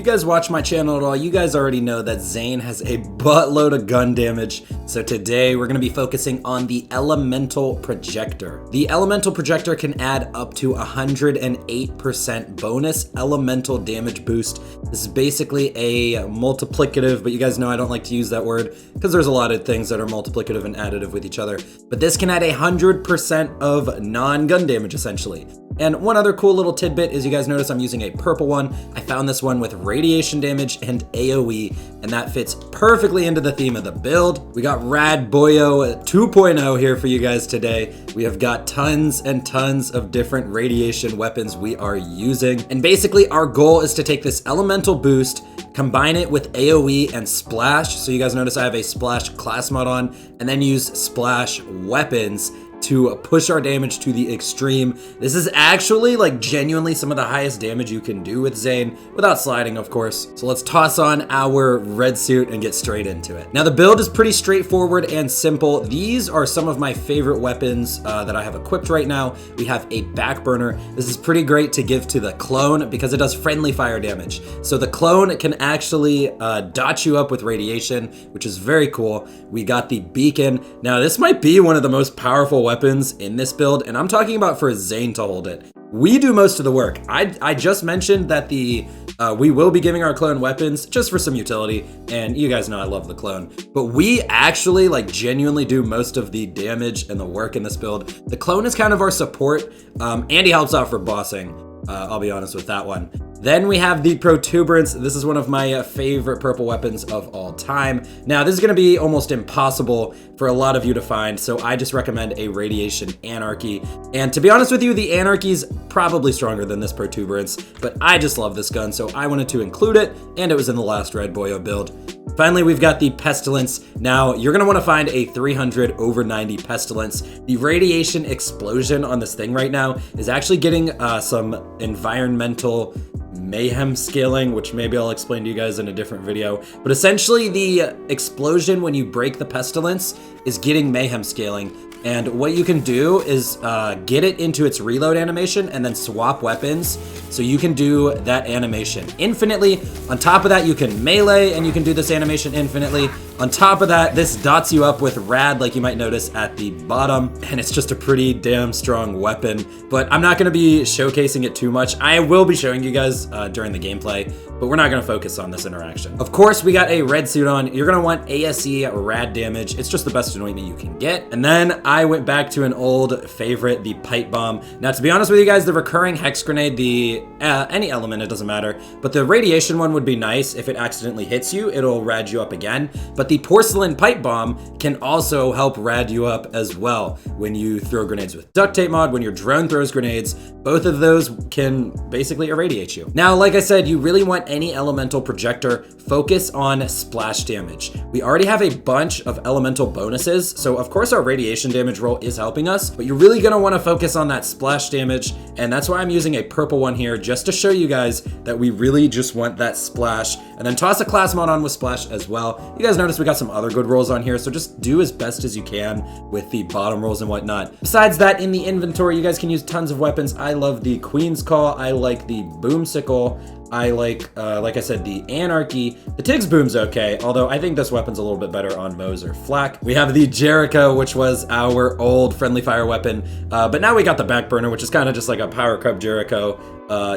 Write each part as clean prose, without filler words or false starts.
guys watch my channel at all, you guys already know that Zane has a buttload of gun damage. So today we're gonna be focusing on the Elemental Projector. The Elemental Projector can add up to 108% bonus elemental damage boost. This is basically a multiplicative, but you guys know I don't like to use that word because there's a lot of things that are multiplicative and additive with each other. But this can add 100% of non-gun damage essentially. And one other cool little tidbit is you guys notice I'm using a purple one. I found this one with radiation damage and AoE, and that fits perfectly into the theme of the build. We got RAD BOYO 2.0 here for you guys today. We have got tons and tons of different radiation weapons we are using. And basically our goal is to take this elemental boost, combine it with AoE and splash. So you guys notice I have a splash class mod on, and then use splash weapons to push our damage to the extreme. This is actually like genuinely some of the highest damage you can do with Zane, without sliding of course. So let's toss on our red suit and get straight into it. Now the build is pretty straightforward and simple. These are some of my favorite weapons that I have equipped right now. We have a backburner. This is pretty great to give to the clone because it does friendly fire damage. So the clone can actually dot you up with radiation, which is very cool. We got the beacon. Now this might be one of the most powerful weapons in this build, and I'm talking about for Zane to hold it. We do most of the work. I just mentioned that we will be giving our clone weapons just for some utility, and you guys know I love the clone. But we actually like genuinely do most of the damage and the work in this build. The clone is kind of our support, and he helps out for bossing. I'll be honest with that one. Then we have the protuberance. This is one of my favorite purple weapons of all time. Now this is gonna be almost impossible for a lot of you to find, so I just recommend a radiation anarchy. And to be honest with you, the anarchy's probably stronger than this protuberance, but I just love this gun, so I wanted to include it, and it was in the last RAD BOYO build. Finally, we've got the pestilence. Now, you're gonna wanna find a 300 over 90 pestilence. The radiation explosion on this thing right now is actually getting some environmental mayhem scaling, which maybe I'll explain to you guys in a different video. But essentially the explosion when you break the pestilence is getting mayhem scaling. And what you can do is get it into its reload animation and then swap weapons so you can do that animation infinitely. On top of that, you can melee and you can do this animation infinitely. On top of that, this dots you up with rad, like you might notice at the bottom, and it's just a pretty damn strong weapon. But I'm not gonna be showcasing it too much. I will be showing you guys during the gameplay, but we're not gonna focus on this interaction. Of course, we got a red suit on. You're gonna want ASE rad damage. It's just the best anointment you can get. And then I went back to an old favorite, the pipe bomb. Now, to be honest with you guys, the recurring hex grenade, the any element, it doesn't matter, but the radiation one would be nice. If it accidentally hits you, it'll rad you up again. But the porcelain pipe bomb can also help rad you up as well when you throw grenades with duct tape mod, when your drone throws grenades. Both of those can basically irradiate you. Now, like I said, you really want any elemental projector, focus on splash damage. We already have a bunch of elemental bonuses, so of course our radiation damage roll is helping us, but you're really gonna wanna focus on that splash damage, and that's why I'm using a purple one here, just to show you guys that we really just want that splash, and then toss a class mod on with splash as well. You guys notice we got some other good rolls on here, so just do as best as you can with the bottom rolls and whatnot. Besides that, in the inventory, you guys can use tons of weapons. I love the Queen's Call, I like the Boomsicle, I like I said, the Anarchy. The Tig's Boom's okay, although I think this weapon's a little bit better on Moe's or Flak. We have the Jericho, which was our old friendly fire weapon, but now we got the Backburner, which is kind of just like a Power Cup Jericho,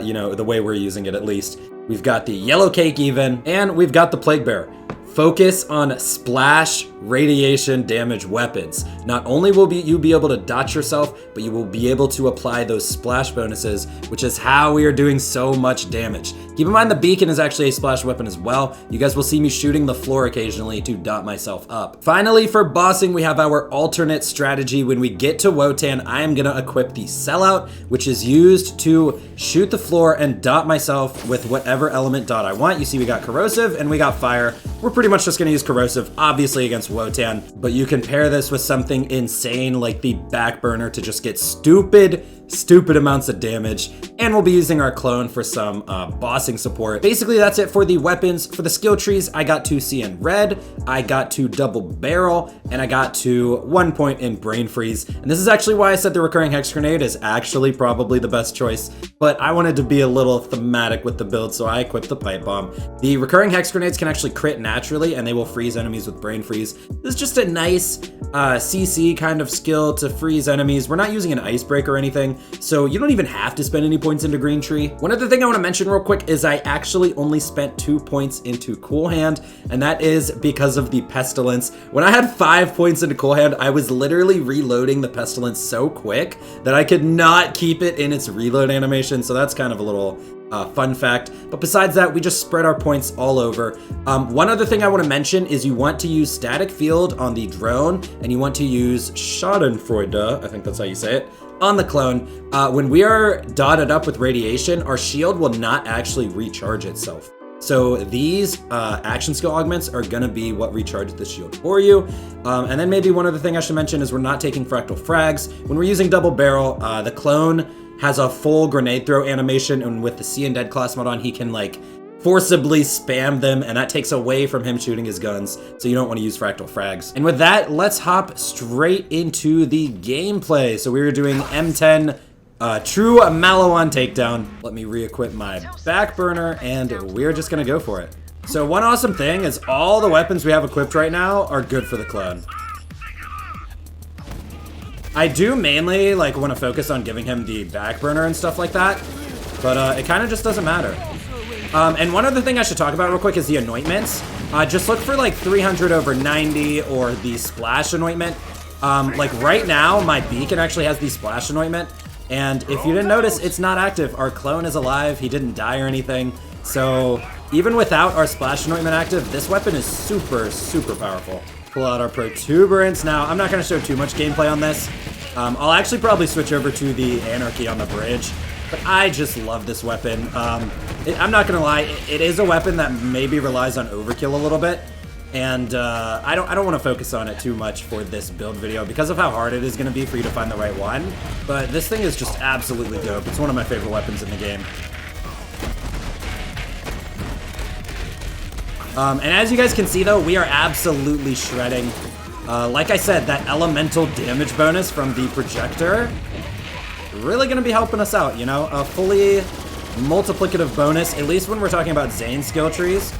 you know, the way we're using it at least. We've got the Yellow Cake even, and we've got the Plague Bear. Focus on splash radiation damage weapons. Not only will you be able to dot yourself, but you will be able to apply those splash bonuses, which is how we are doing so much damage. Keep in mind the beacon is actually a splash weapon as well. You guys will see me shooting the floor occasionally to dot myself up. Finally, for bossing, we have our alternate strategy. When we get to Wotan, I am gonna equip the Sellout, which is used to shoot the floor and dot myself with whatever element dot I want. You see we got corrosive and we got fire. We're pretty much just gonna use corrosive, obviously against Wotan, but you can pair this with something insane like the Backburner to just get stupid amounts of damage, and we'll be using our clone for some bossing support. Basically, that's it for the weapons. For the skill trees, I got to CN Red, I got to Double Barrel, and I got to 1 point in Brain Freeze. And this is actually why I said the Recurring Hex Grenade is actually probably the best choice, but I wanted to be a little thematic with the build, so I equipped the Pipe Bomb. The Recurring Hex Grenades can actually crit naturally, and they will freeze enemies with Brain Freeze. This is just a nice CC kind of skill to freeze enemies. We're not using an Icebreaker or anything, so you don't even have to spend any points into Green Tree. One other thing I want to mention real quick is I actually only spent 2 points into Cool Hand, and that is because of the Pestilence. When I had 5 points into Cool Hand, I was literally reloading the Pestilence so quick that I could not keep it in its reload animation, so that's kind of a little fun fact. But besides that, we just spread our points all over. One other thing I want to mention is you want to use Static Field on the drone, and you want to use Schadenfreude, I think that's how you say it, on the clone. When we are dotted up with radiation, our shield will not actually recharge itself. So these action skill augments are gonna be what recharges the shield for you. And then maybe one other thing I should mention is we're not taking fractal frags. When we're using double barrel, the clone has a full grenade throw animation, and with the See Undead class mod on, he can like forcibly spam them, and that takes away from him shooting his guns, so you don't want to use fractal frags. And with that, let's hop straight into the gameplay. So we were doing M10 True Malawan Takedown. Let me re-equip my back burner, and we're just gonna go for it. So one awesome thing is all the weapons we have equipped right now are good for the clone. I do mainly like want to focus on giving him the back burner and stuff like that, but it kind of just doesn't matter. And one other thing I should talk about real quick is the anointments. Just look for like 300 over 90 or the splash anointment. Like right now, my beacon actually has the splash anointment. And if you didn't notice, it's not active. Our clone is alive. He didn't die or anything. So even without our splash anointment active, this weapon is super, super powerful. Pull out our protuberance. Now, I'm not going to show too much gameplay on this. I'll actually probably switch over to the Anarchy on the bridge. But I just love this weapon. I'm not gonna lie, it is a weapon that maybe relies on overkill a little bit, and I don't want to focus on it too much for this build video because of how hard it is gonna be for you to find the right one. But this thing is just absolutely dope. It's one of my favorite weapons in the game. And as you guys can see though, we are absolutely shredding. Like I said, that elemental damage bonus from the projector really gonna be helping us out, you know? A fully multiplicative bonus, at least when we're talking about Zane skill trees.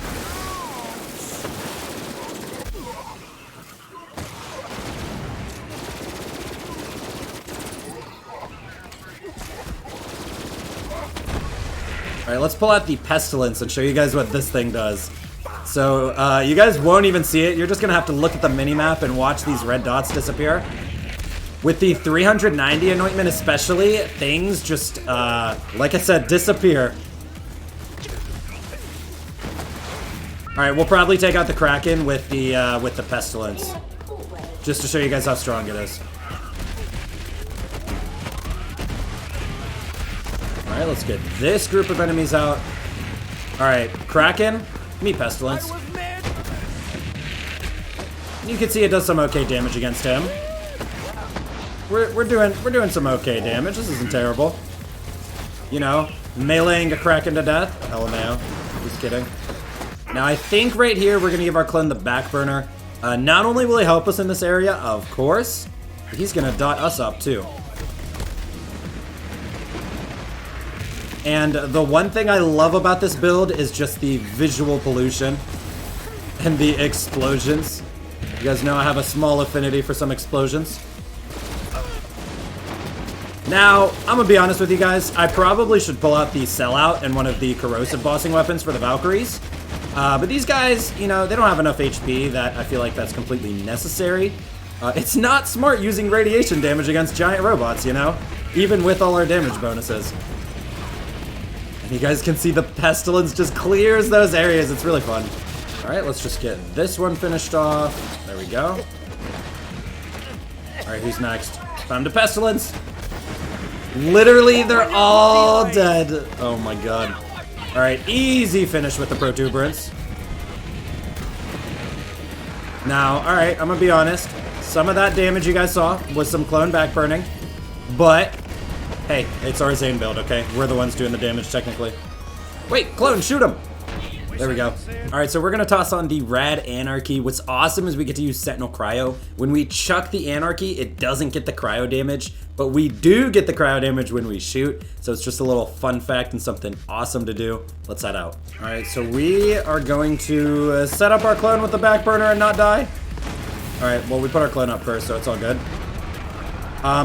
Alright, let's pull out the Pestilence and show you guys what this thing does. So, you guys won't even see it. You're just gonna have to look at the minimap and watch these red dots disappear. With the 390 anointment especially, things just, like I said, disappear. Alright, we'll probably take out the Kraken with the Pestilence. Just to show you guys how strong it is. Alright, let's get this group of enemies out. Alright, Kraken, meet Pestilence. You can see it does some okay damage against him. We're doing some okay damage. This isn't terrible. You know, meleeing a Kraken to death. LMAO. Just kidding. Now I think right here we're gonna give our clone the back burner. Not only will he help us in this area, of course, but he's gonna dot us up too. And the one thing I love about this build is just the visual pollution and the explosions. You guys know I have a small affinity for some explosions. Now, I'm gonna be honest with you guys, I probably should pull out the Sellout and one of the corrosive bossing weapons for the Valkyries. But these guys, you know, they don't have enough HP that I feel like that's completely necessary. It's not smart using radiation damage against giant robots, you know? Even with all our damage bonuses. And you guys can see the Pestilence just clears those areas, it's really fun. Alright, let's just get this one finished off. There we go. Alright, who's next? Time to Pestilence! Literally, they're all dead. Oh my god. Alright, easy finish with the protuberance. Now, alright, I'm gonna be honest. Some of that damage you guys saw was some clone backburning. But, hey, it's our Zane build, okay? We're the ones doing the damage, technically. Wait, clone, shoot him! There we go. All right, so we're gonna toss on the Rad Anarchy. What's awesome is we get to use Sentinel Cryo. When we chuck the Anarchy, it doesn't get the cryo damage, but we do get the cryo damage when we shoot. So it's just a little fun fact and something awesome to do. Let's head out. All right, so we are going to set up our clone with the back burner and not die. All right, well, we put our clone up first, so it's all good.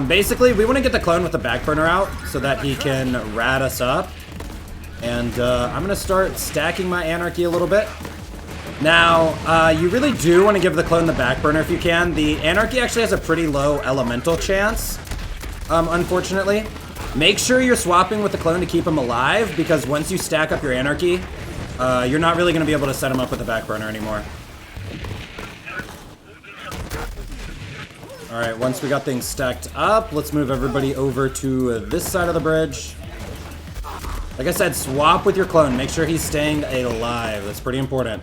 Basically, we want to get the clone with the back burner out so that he can rad us up. And I'm going to start stacking my Anarchy a little bit. Now, you really do want to give the clone the back burner if you can. The Anarchy actually has a pretty low elemental chance, unfortunately. Make sure you're swapping with the clone to keep him alive, because once you stack up your Anarchy, you're not really going to be able to set him up with the back burner anymore. Alright, once we got things stacked up, let's move everybody over to this side of the bridge. Like I said, swap with your clone. Make sure he's staying alive. That's pretty important.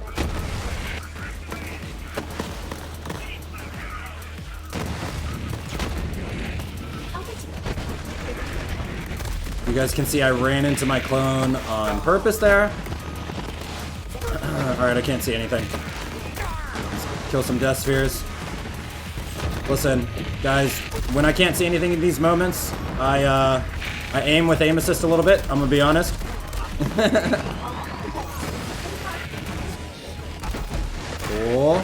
You guys can see I ran into my clone on purpose there. Alright, I can't see anything. Let's kill some death spheres. Listen, guys, when I can't see anything in these moments, I aim with aim assist a little bit, I'm gonna be honest. Cool.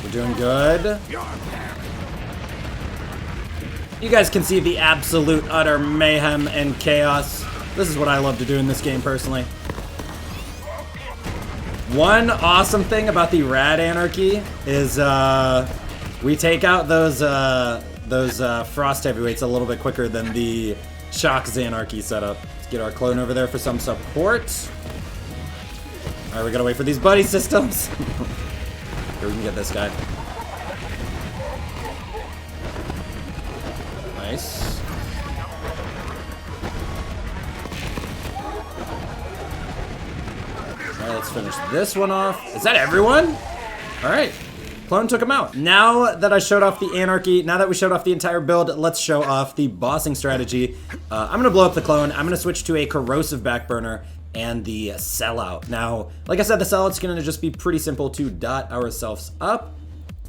We're doing good. You guys can see the absolute utter mayhem and chaos. This is what I love to do in this game personally. One awesome thing about the Rad Anarchy is we take out those Frost Heavyweights a little bit quicker than the Shock Zanarchy setup. Let's get our clone over there for some support. Alright, we gotta wait for these buddy systems. Here, we can get this guy. Nice. Alright, let's finish this one off. Is that everyone? Alright. Clone took him out. Now that I showed off the Anarchy, now that we showed off the entire build, let's show off the bossing strategy. I'm gonna blow up the clone. I'm gonna switch to a corrosive back burner and the sellout. Now, like I said, the sellout's gonna just be pretty simple to dot ourselves up.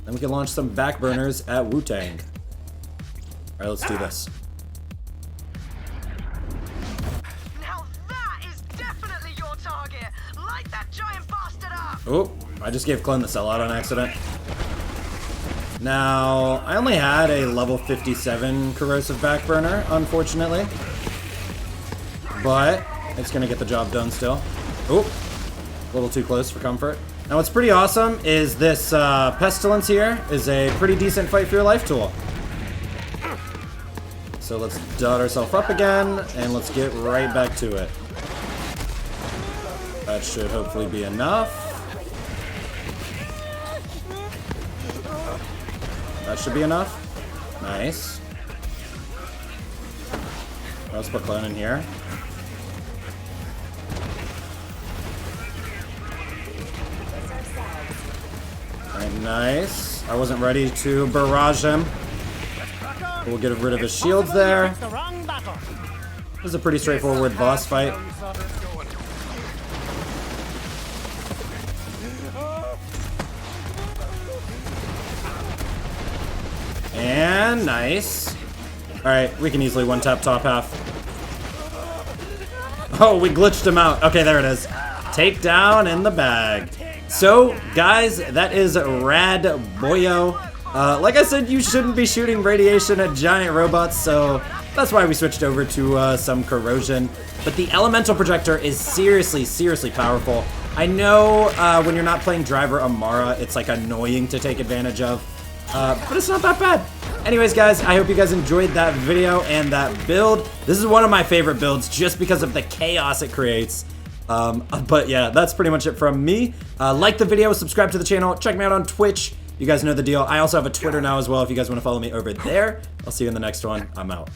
Then we can launch some back burners at Wu-Tang. All right, let's do this. Now that is definitely your target. Light that giant bastard up. Oh, I just gave clone the sellout on accident. Now, I only had a level 57 corrosive back burner, unfortunately. But it's gonna get the job done still. Oh, a little too close for comfort. Now what's pretty awesome is this Pestilence here is a pretty decent fight for your life tool. So let's dot ourselves up again, and let's get right back to it. That should hopefully be enough. That should be enough. Nice. Let's put clone in here. Alright, nice. I wasn't ready to barrage him. We'll get rid of his shields there. This is a pretty straightforward boss fight. And nice. Alright, we can easily one-tap top half. Oh, we glitched him out. Okay, there it is. Takedown in the bag. So, guys, that is Rad Boyo. Like I said, you shouldn't be shooting radiation at giant robots, so that's why we switched over to some corrosion. But the elemental projector is seriously, seriously powerful. I know when you're not playing Driver Amara, it's like annoying to take advantage of. But it's not that bad. Anyways, guys, I hope you guys enjoyed that video and that build. This is one of my favorite builds just because of the chaos it creates. But yeah, that's pretty much it from me. Like the video, subscribe to the channel, check me out on Twitch. You guys know the deal. I also have a Twitter now as well if you guys want to follow me over there. I'll see you in the next one. I'm out.